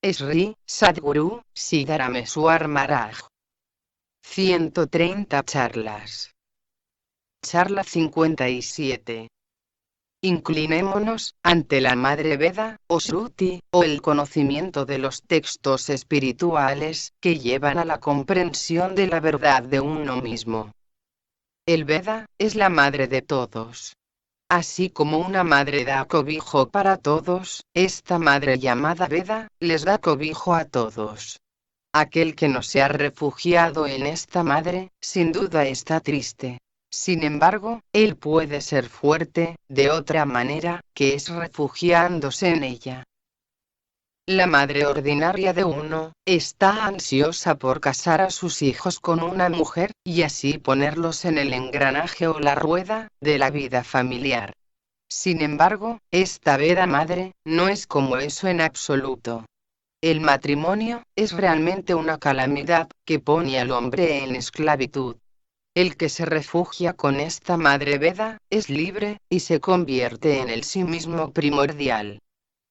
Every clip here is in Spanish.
Sri Sadguru Siddharameswar Maharaj. 130 charlas. Charla 57. Inclinémonos ante la Madre Veda, o Shruti, o el conocimiento de los textos espirituales, que llevan a la comprensión de la verdad de uno mismo. El Veda es la madre de todos. Así como una madre da cobijo para todos, esta madre llamada Veda, les da cobijo a todos. Aquel que no se ha refugiado en esta madre, sin duda está triste. Sin embargo, él puede ser fuerte, de otra manera, que es refugiándose en ella. La madre ordinaria de uno, está ansiosa por casar a sus hijos con una mujer, y así ponerlos en el engranaje o la rueda, de la vida familiar. Sin embargo, esta Veda madre, no es como eso en absoluto. El matrimonio, es realmente una calamidad, que pone al hombre en esclavitud. El que se refugia con esta madre Veda, es libre, y se convierte en el sí mismo primordial.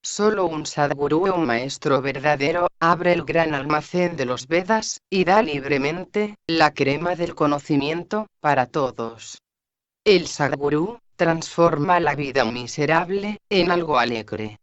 Solo un Sadgurú o maestro verdadero, abre el gran almacén de los Vedas, y da libremente, la crema del conocimiento, para todos. El Sadgurú, transforma la vida miserable, en algo alegre.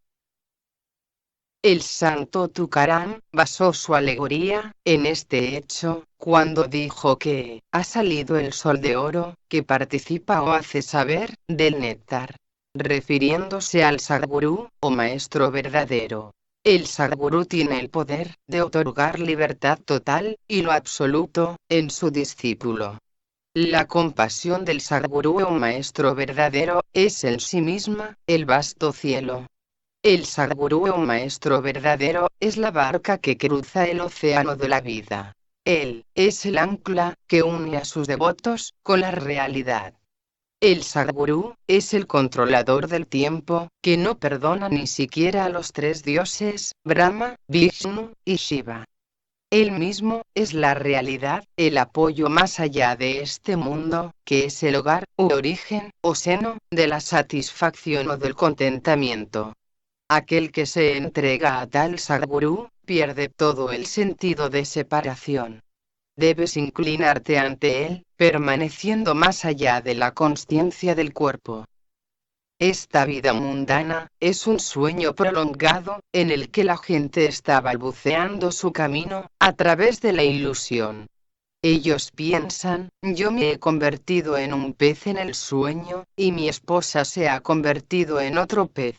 El santo Tukaram, basó su alegoría, en este hecho, cuando dijo que, ha salido el sol de oro, que participa o hace saber, del néctar. Refiriéndose al Sadgurú, o maestro verdadero. El Sadgurú tiene el poder, de otorgar libertad total, y lo absoluto, en su discípulo. La compasión del Sadgurú o maestro verdadero, es en sí misma, el vasto cielo. El Sadgurú o maestro verdadero, es la barca que cruza el océano de la vida. Él, es el ancla, que une a sus devotos, con la realidad. El Sadgurú, es el controlador del tiempo, que no perdona ni siquiera a los tres dioses, Brahma, Vishnu, y Shiva. Él mismo, es la realidad, el apoyo más allá de este mundo, que es el hogar, u origen, o seno, de la satisfacción o del contentamiento. Aquel que se entrega a tal Sadgurú, pierde todo el sentido de separación. Debes inclinarte ante él, permaneciendo más allá de la consciencia del cuerpo. Esta vida mundana, es un sueño prolongado, en el que la gente está balbuceando su camino, a través de la ilusión. Ellos piensan, yo me he convertido en un pez en el sueño, y mi esposa se ha convertido en otro pez.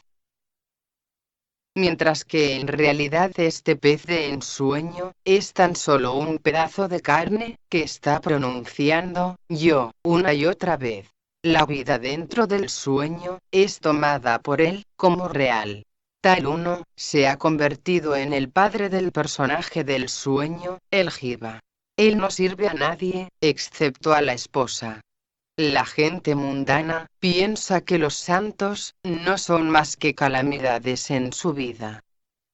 Mientras que en realidad este pez de ensueño, es tan solo un pedazo de carne, que está pronunciando, yo, una y otra vez. La vida dentro del sueño, es tomada por él, como real. Tal uno, se ha convertido en el padre del personaje del sueño, el Jiva. Él no sirve a nadie, excepto a la esposa. La gente mundana, piensa que los santos, no son más que calamidades en su vida.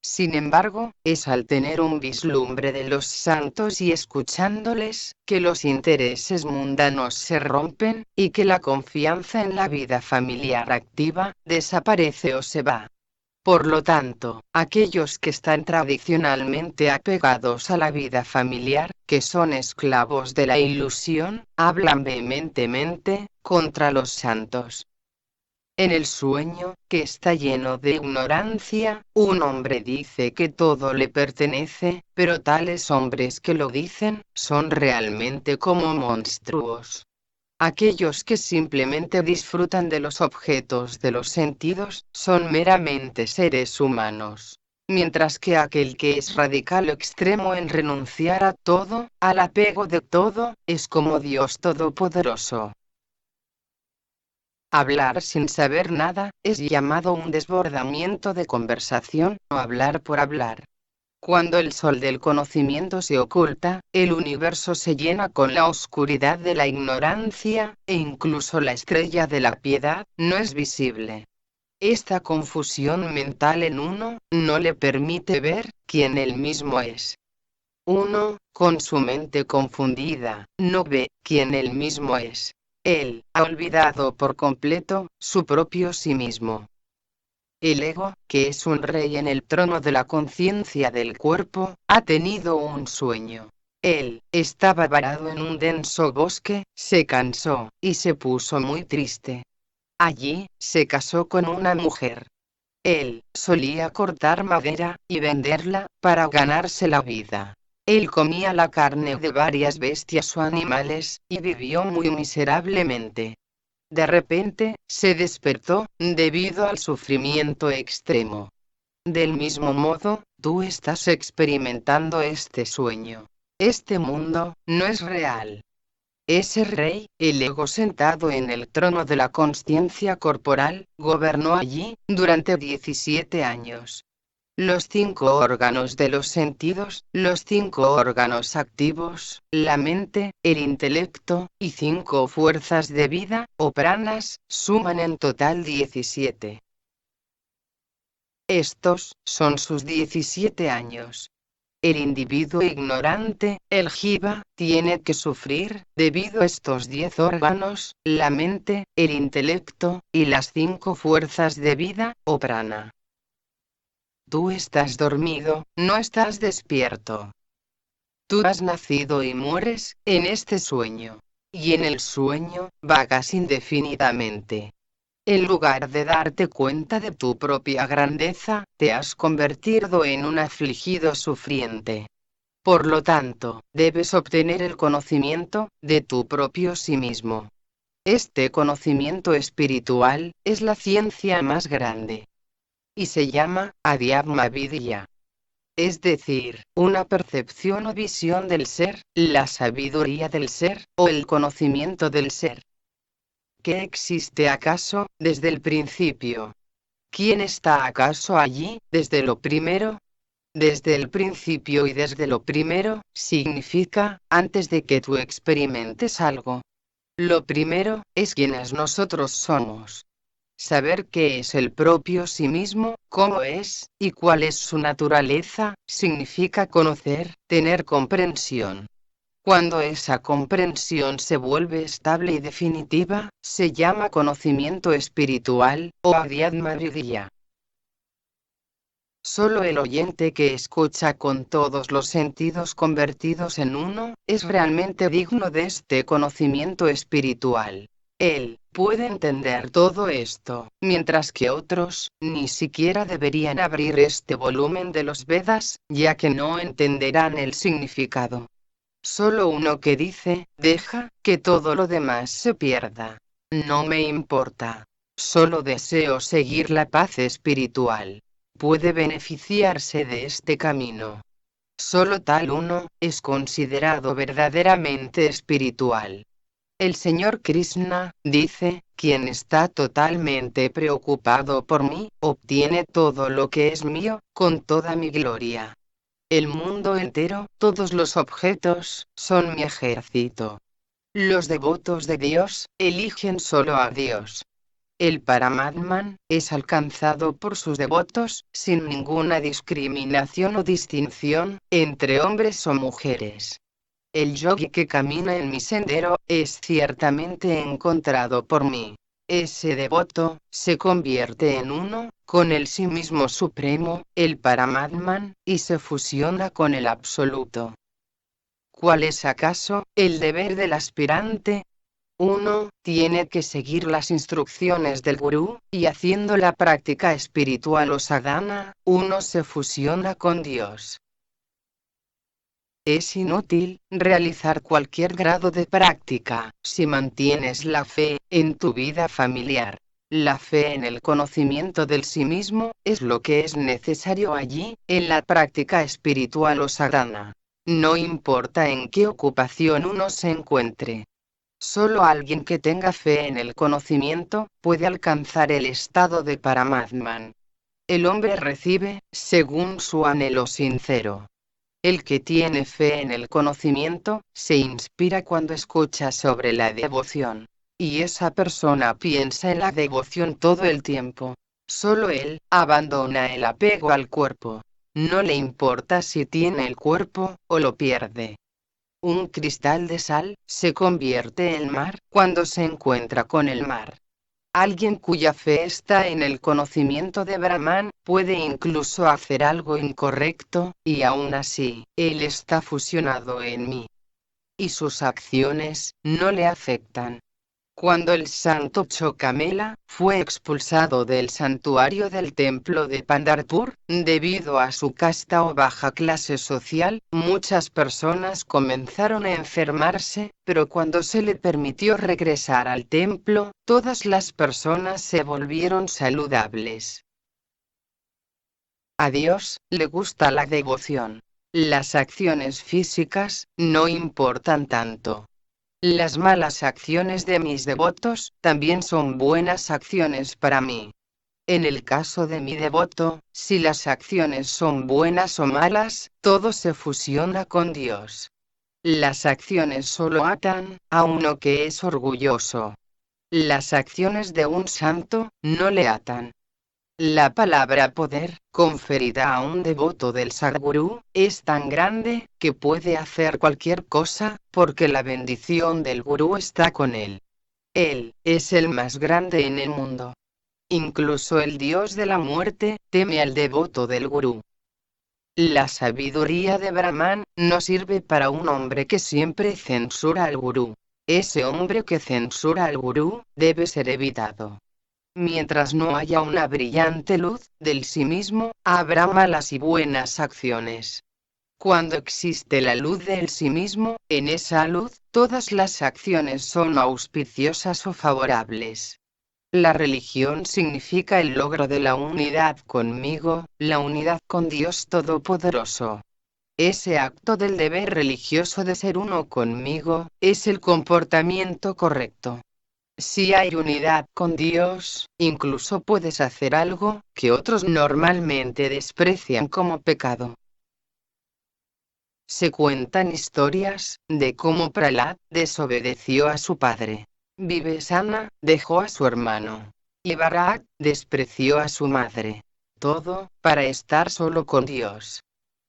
Sin embargo, es al tener un vislumbre de los santos y escuchándoles, que los intereses mundanos se rompen, y que la confianza en la vida familiar activa, desaparece o se va. Por lo tanto, aquellos que están tradicionalmente apegados a la vida familiar, que son esclavos de la ilusión, hablan vehementemente contra los santos. En el sueño, que está lleno de ignorancia, un hombre dice que todo le pertenece, pero tales hombres que lo dicen, son realmente como monstruos. Aquellos que simplemente disfrutan de los objetos de los sentidos, son meramente seres humanos. Mientras que aquel que es radical o extremo en renunciar a todo, al apego de todo, es como Dios Todopoderoso. Hablar sin saber nada, es llamado un desbordamiento de conversación, o hablar por hablar. Cuando el sol del conocimiento se oculta, el universo se llena con la oscuridad de la ignorancia, e incluso la estrella de la piedad, no es visible. Esta confusión mental en uno, no le permite ver, quién él mismo es. Uno, con su mente confundida, no ve, quién él mismo es. Él, ha olvidado por completo, su propio sí mismo. El ego, que es un rey en el trono de la conciencia del cuerpo, ha tenido un sueño. Él estaba varado en un denso bosque, se cansó, y se puso muy triste. Allí, se casó con una mujer. Él solía cortar madera y venderla para ganarse la vida. Él comía la carne de varias bestias o animales, y vivió muy miserablemente. De repente, se despertó, debido al sufrimiento extremo. Del mismo modo, tú estás experimentando este sueño. Este mundo no es real. Ese rey, el ego sentado en el trono de la consciencia corporal, gobernó allí durante 17 años. Los 5 órganos de los sentidos, los 5 órganos activos, la mente, el intelecto, y 5 fuerzas de vida, o pranas, suman en total 17. Estos son sus 17 años. El individuo ignorante, el jiva, tiene que sufrir, debido a estos 10 órganos, la mente, el intelecto, y las 5 fuerzas de vida, o prana. Tú estás dormido, no estás despierto. Tú has nacido y mueres, en este sueño. Y en el sueño, vagas indefinidamente. En lugar de darte cuenta de tu propia grandeza, te has convertido en un afligido sufriente. Por lo tanto, debes obtener el conocimiento de tu propio sí mismo. Este conocimiento espiritual es la ciencia más grande. Y se llama Adhyatma Vidya. Es decir, una percepción o visión del ser, la sabiduría del ser, o el conocimiento del ser. ¿Qué existe acaso, desde el principio? ¿Quién está acaso allí, desde lo primero? Desde el principio y desde lo primero, significa, antes de que tú experimentes algo. Lo primero, es quienes nosotros somos. Saber qué es el propio sí mismo, cómo es, y cuál es su naturaleza, significa conocer, tener comprensión. Cuando esa comprensión se vuelve estable y definitiva, se llama conocimiento espiritual, o Adhyatma Vidya. Solo el oyente que escucha con todos los sentidos convertidos en uno, es realmente digno de este conocimiento espiritual. Él puede entender todo esto, mientras que otros, ni siquiera deberían abrir este volumen de los Vedas, ya que no entenderán el significado. Solo uno que dice, deja que todo lo demás se pierda. No me importa. Solo deseo seguir la paz espiritual. Puede beneficiarse de este camino. Solo tal uno es considerado verdaderamente espiritual. El Señor Krishna dice, quien está totalmente preocupado por mí, obtiene todo lo que es mío, con toda mi gloria. El mundo entero, todos los objetos, son mi ejército. Los devotos de Dios, eligen solo a Dios. El Paramatman es alcanzado por sus devotos, sin ninguna discriminación o distinción, entre hombres o mujeres. El yogi que camina en mi sendero, es ciertamente encontrado por mí. Ese devoto, se convierte en uno, con el sí mismo supremo, el Paramatman, y se fusiona con el absoluto. ¿Cuál es acaso, el deber del aspirante? Uno tiene que seguir las instrucciones del gurú, y haciendo la práctica espiritual o sadhana, uno se fusiona con Dios. Es inútil realizar cualquier grado de práctica si mantienes la fe en tu vida familiar. La fe en el conocimiento del sí mismo es lo que es necesario allí, en la práctica espiritual o sadhana. No importa en qué ocupación uno se encuentre. Solo alguien que tenga fe en el conocimiento puede alcanzar el estado de Paramatman. El hombre recibe, según su anhelo sincero. El que tiene fe en el conocimiento, se inspira cuando escucha sobre la devoción. Y esa persona piensa en la devoción todo el tiempo. Solo él abandona el apego al cuerpo. No le importa si tiene el cuerpo, o lo pierde. Un cristal de sal se convierte en mar cuando se encuentra con el mar. Alguien cuya fe está en el conocimiento de Brahman, puede incluso hacer algo incorrecto, y aún así, él está fusionado en mí. Y sus acciones, no le afectan. Cuando el santo Chocamela fue expulsado del santuario del templo de Pandharpur, debido a su casta o baja clase social, muchas personas comenzaron a enfermarse, pero cuando se le permitió regresar al templo, todas las personas se volvieron saludables. A Dios le gusta la devoción. Las acciones físicas no importan tanto. Las malas acciones de mis devotos también son buenas acciones para mí. En el caso de mi devoto, si las acciones son buenas o malas, todo se fusiona con Dios. Las acciones solo atan a uno que es orgulloso. Las acciones de un santo no le atan. La palabra poder, conferida a un devoto del Sadgurú, es tan grande, que puede hacer cualquier cosa, porque la bendición del Gurú está con él. Él es el más grande en el mundo. Incluso el dios de la muerte teme al devoto del Gurú. La sabiduría de Brahman no sirve para un hombre que siempre censura al Gurú. Ese hombre que censura al Gurú debe ser evitado. Mientras no haya una brillante luz del sí mismo, habrá malas y buenas acciones. Cuando existe la luz del sí mismo, en esa luz, todas las acciones son auspiciosas o favorables. La religión significa el logro de la unidad conmigo, la unidad con Dios Todopoderoso. Ese acto del deber religioso de ser uno conmigo, es el comportamiento correcto. Si hay unidad con Dios, incluso puedes hacer algo que otros normalmente desprecian como pecado. Se cuentan historias de cómo Prahlad desobedeció a su padre. Vivesana dejó a su hermano. Y Bharat despreció a su madre. Todo para estar solo con Dios.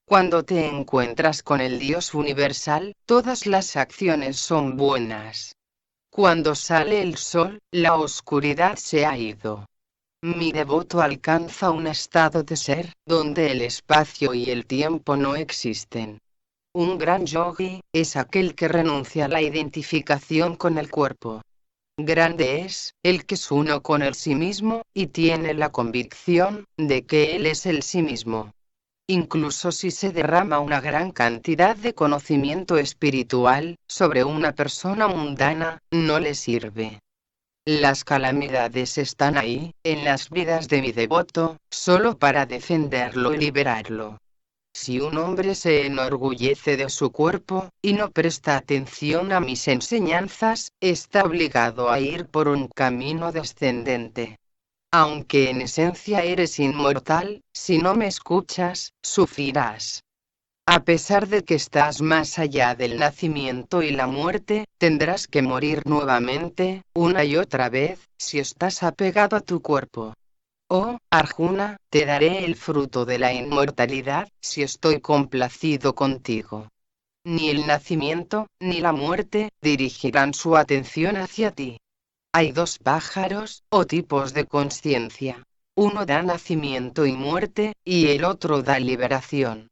Cuando te encuentras con el Dios universal, todas las acciones son buenas. Cuando sale el sol, la oscuridad se ha ido. Mi devoto alcanza un estado de ser, donde el espacio y el tiempo no existen. Un gran yogi es aquel que renuncia a la identificación con el cuerpo. Grande es el que es uno con el sí mismo, y tiene la convicción de que él es el sí mismo. Incluso si se derrama una gran cantidad de conocimiento espiritual sobre una persona mundana, no le sirve. Las calamidades están ahí, en las vidas de mi devoto, solo para defenderlo y liberarlo. Si un hombre se enorgullece de su cuerpo, y no presta atención a mis enseñanzas, está obligado a ir por un camino descendente. Aunque en esencia eres inmortal, si no me escuchas, sufrirás. A pesar de que estás más allá del nacimiento y la muerte, tendrás que morir nuevamente, una y otra vez, si estás apegado a tu cuerpo. Oh, Arjuna, te daré el fruto de la inmortalidad, si estoy complacido contigo. Ni el nacimiento, ni la muerte, dirigirán su atención hacia ti. Hay dos pájaros, o tipos de conciencia. Uno da nacimiento y muerte, y el otro da liberación.